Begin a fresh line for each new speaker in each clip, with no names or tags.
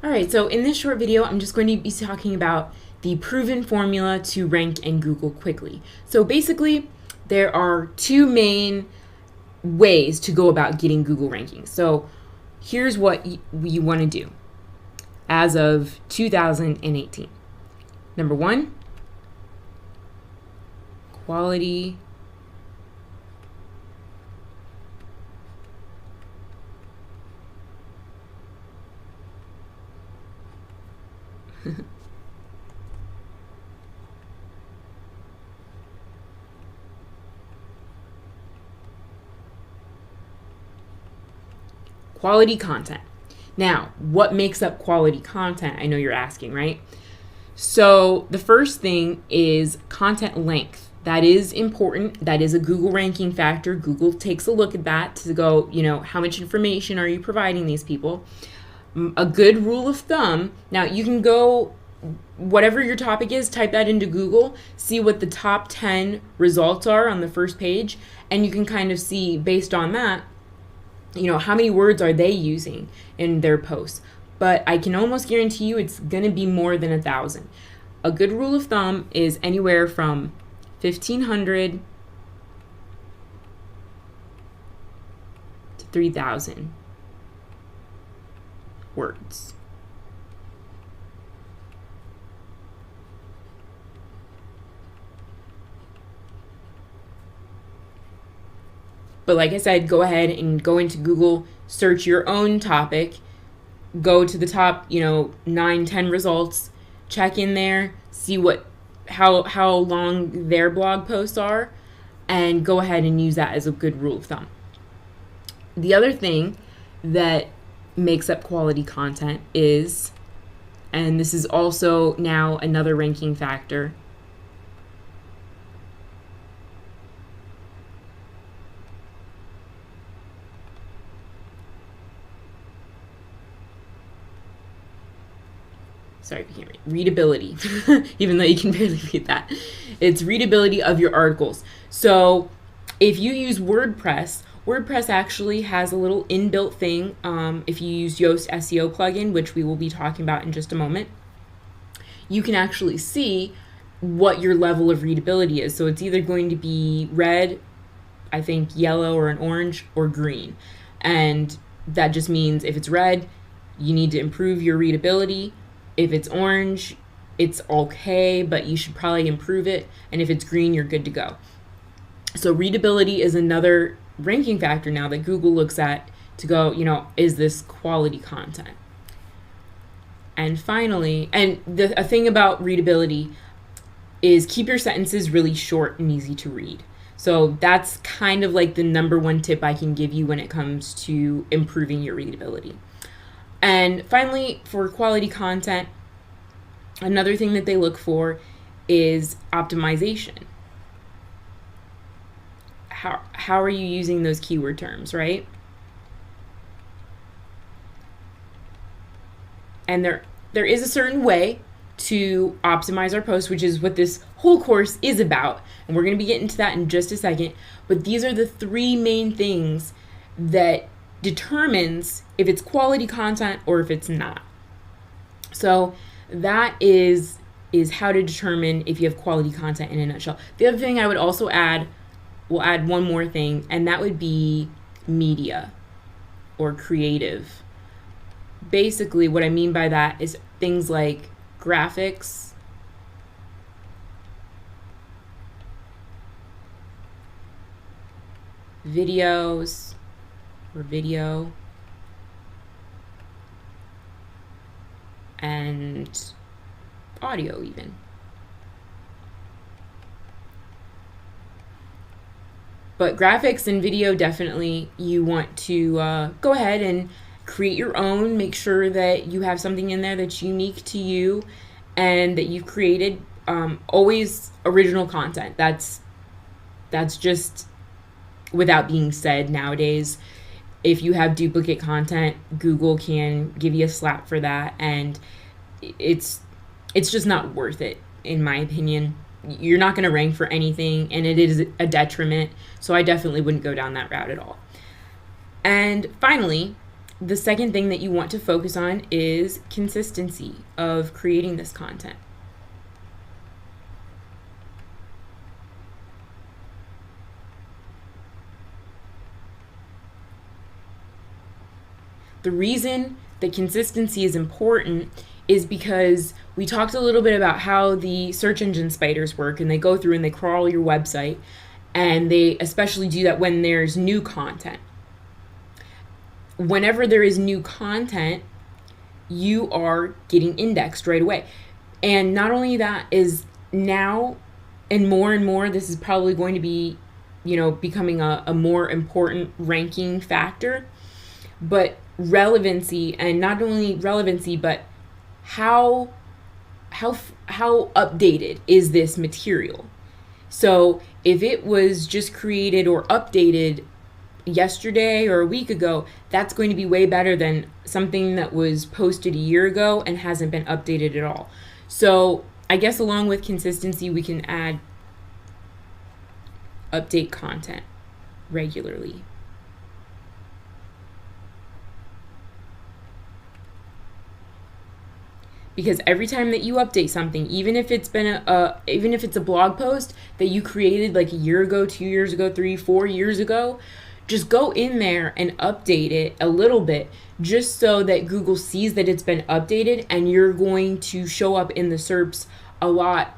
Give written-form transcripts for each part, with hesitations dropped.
All right, so in this short video, I'm just going to be talking about the proven formula to rank in Google quickly. So basically, there are two main ways to go about getting Google rankings. So here's what you want to do as of 2018. Number one, quality quality content. Now, what makes up quality content? I know you're asking, right? So the first thing is content length. That is important. That is a Google ranking factor. Google takes a look at that to go, how much information are you providing these people? A good rule of thumb, now you can go, whatever your topic is, type that into Google, see what the top 10 results are on the first page, and you can kind of see based on that, how many words are they using in their posts. But I can almost guarantee you it's going to be more than 1,000. A good rule of thumb is anywhere from 1,500 to 3,000 words. But like I said, go ahead and go into Google, search your own topic, go to the top, 9, 10 results, check in there, see how long their blog posts are, and go ahead and use that as a good rule of thumb. The other thing that makes up quality content is, and this is also now another ranking factor, sorry if you can't read, readability, even though you can barely read that. It's readability of your articles. So if you use WordPress actually has a little inbuilt thing. If you use Yoast SEO plugin, which we will be talking about in just a moment, you can actually see what your level of readability is. So it's either going to be red, I think yellow or an orange, or green. And that just means if it's red, you need to improve your readability. If it's orange, it's okay, but you should probably improve it. And if it's green, you're good to go. So readability is another ranking factor now that Google looks at to go, is this quality content? And finally, and a thing about readability is keep your sentences really short and easy to read. So that's kind of like the number one tip I can give you when it comes to improving your readability. And finally, for quality content, another thing that they look for is optimization. How are you using those keyword terms, right? And there is a certain way to optimize our posts, which is what this whole course is about. And we're going to be getting to that in just a second. But these are the three main things that determines if it's quality content or if it's not. So that is how to determine if you have quality content in a nutshell. The other thing I would also add, we'll add one more thing, and that would be media or creative. Basically, what I mean by that is things like graphics, videos, or video, and audio even. But graphics and video, definitely you want to go ahead and create your own. Make sure that you have something in there that's unique to you and that you've created. Always original content. That's just without being said nowadays. If you have duplicate content, Google can give you a slap for that, and it's just not worth it, in my opinion. You're not going to rank for anything, and it is a detriment, so I definitely wouldn't go down that route at all. And finally, the second thing that you want to focus on is consistency of creating this content. The reason that consistency is important is because we talked a little bit about how the search engine spiders work, and they go through and they crawl your website, and they especially do that when there's new content. Whenever there is new content, you are getting indexed right away. And not only that, is now and more, this is probably going to be, becoming a more important ranking factor. But relevancy, and not only relevancy, but how updated is this material? So if it was just created or updated yesterday or a week ago, that's going to be way better than something that was posted a year ago and hasn't been updated at all. So I guess along with consistency, we can add update content regularly. Because every time that you update something, even if it's a blog post that you created like a year ago, 2 years ago, 3, 4 years ago, just go in there and update it a little bit, just so that Google sees that it's been updated, and you're going to show up in the SERPs a lot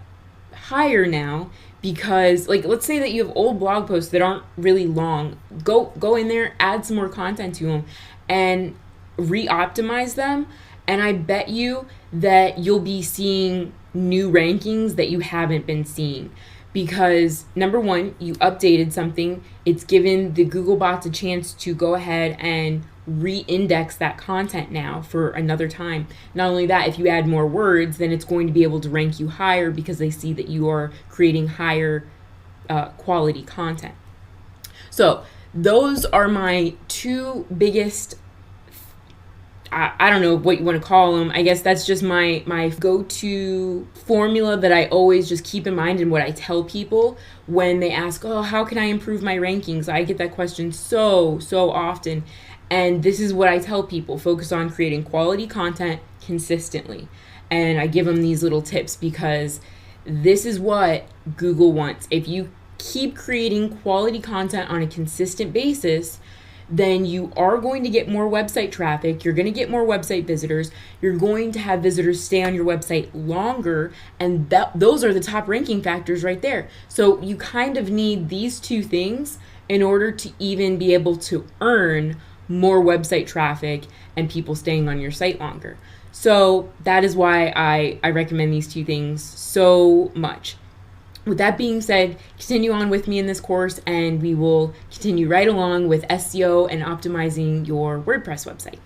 higher now. Because, like, let's say that you have old blog posts that aren't really long. Go in there, add some more content to them, and re-optimize them. And I bet you that you'll be seeing new rankings that you haven't been seeing. Because, number one, you updated something. It's given the Google bots a chance to go ahead and re-index that content now for another time. Not only that, if you add more words, then it's going to be able to rank you higher because they see that you are creating higher quality content. So those are my two biggest, I don't know what you want to call them. I guess that's just my go-to formula that I always just keep in mind, and what I tell people when they ask, oh, how can I improve my rankings? I get that question so often. And this is what I tell people: focus on creating quality content consistently. And I give them these little tips because this is what Google wants. If you keep creating quality content on a consistent basis, then you are going to get more website traffic, you're going to get more website visitors, you're going to have visitors stay on your website longer, and those are the top ranking factors right there. So you kind of need these two things in order to even be able to earn more website traffic and people staying on your site longer. So that is why I recommend these two things so much. With that being said, continue on with me in this course, and we will continue right along with SEO and optimizing your WordPress website.